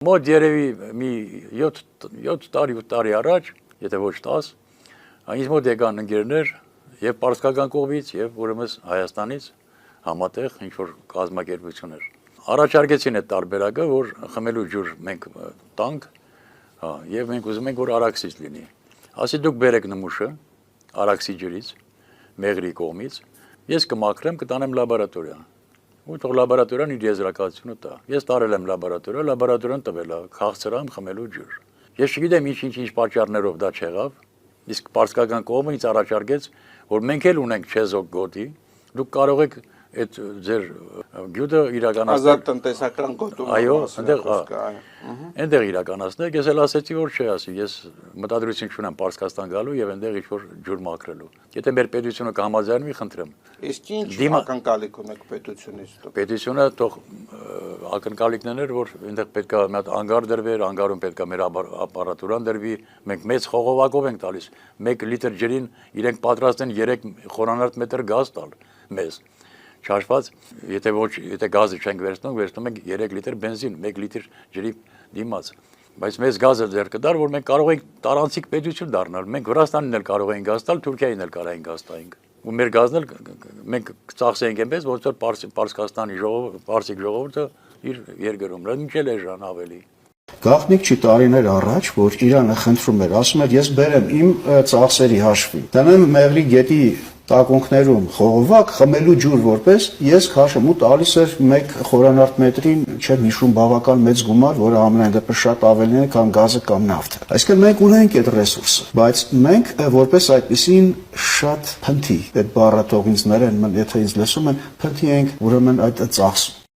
Մոտ երևի մի 7 տարի 8 տարի առաջ, եթե ոչ 10, ինձ մոտ եկան ընկերներ եւ պարսկական կողմից եւ ուրեմն Հայաստանից համատեղ ինչ որ կազմակերպություններ։ Առաջարկեցին այդ տարբերակը, որ խմելու ջուր մենք տանք, եւ մենք ուզում ենք որ Արաքսից լինի։ Ասի դուք բերեք նմուշը Արաքսի ջրից, Մեղրի կողմից, ես կմաքրեմ, կտանեմ լաբորատորիա։ Ու թող լաբորատորիան իր եզրակացությունը տա։ Ես տարել եմ լաբորատորիան տվել է քաղցրամ խմելու ջուր։ Ես չգիտեմ ինչ պատճառներով դա չեղավ, իսկ պարսկական կողմը ինձ առաջարկեց, որ մենք էլ ունենք չեզոք գոտի, դուք կարող եք այդ ձեր գյուտը իրականացնել ազատ տնտեսական գոտում։ Այո, այնտեղ իրականացնել, ես էլ ասեցի որ չէ, ասի, ես մտադրություն չունեմ Պարսկաստան գալու եւ այնտեղ ինչ-որ ջուր մաքրելու։ Եթե մեր պետությունը կհամաձայնվի, խնդրեմ։ Իսկ ինչ ակնկալիք ունեք պետությունից։ Պետությունը թող ակնկալիքներ էր, որ այնտեղ պետք է մի հատ անգար դրվեր, անգարում պետք է մեր ապարատուրան դրվի, մենք մեծ խողովակով ենք տալիս, 1 լիտր ջրին իրենք պատրաստ են 3 խորանարդ մետր գազ տալ մեզ։ Չհաշված, եթե գազը չենք վերցնում ենք 3 լիտր բենզին, 1 լիտր ջրի դիմաց։ Բայց մեզ գազը ձեր կդար, որ մենք կարող ենք տարանցիկ պետություն դառնալ։ Մենք Վրաստանին էլ կարող ենք գազ տալ, Թուրքիային էլ կարող ենք գազ տալ։ Ու մեր գազն էլ մենք ծախսենք այնպես, ոնց որ Պարսկաստանի պարսիկ ժողովուրդը իր երկրում։ Ինչ էլ է ժան ավելի։ Գաղտնիք չի տարիներ առաջ, որ Իրանը խնդրում էր, ասում էր, ես բերեմ իմ ծախսերի հաշվին։ Տնեմ Մեղրի գետի տակունքներում խողովակ խմելու ջուր որպես ես քաշում ու տալիս էր 1 խորանարդ մետրին, չեմ հիշում բավական մեծ գումար, որը ամենայն դեպս շատ ավելին է, քան գազը կամ նավթը։ Այսինքն մենք ունենք այդ ռեսուրսը, բայց մենք որպես այդպեսին շատ փնթի, այդ բառատող ինձ ներեն, եթե ինձ լսում են, փնթի ենք ուրեմն այդ ծախսում։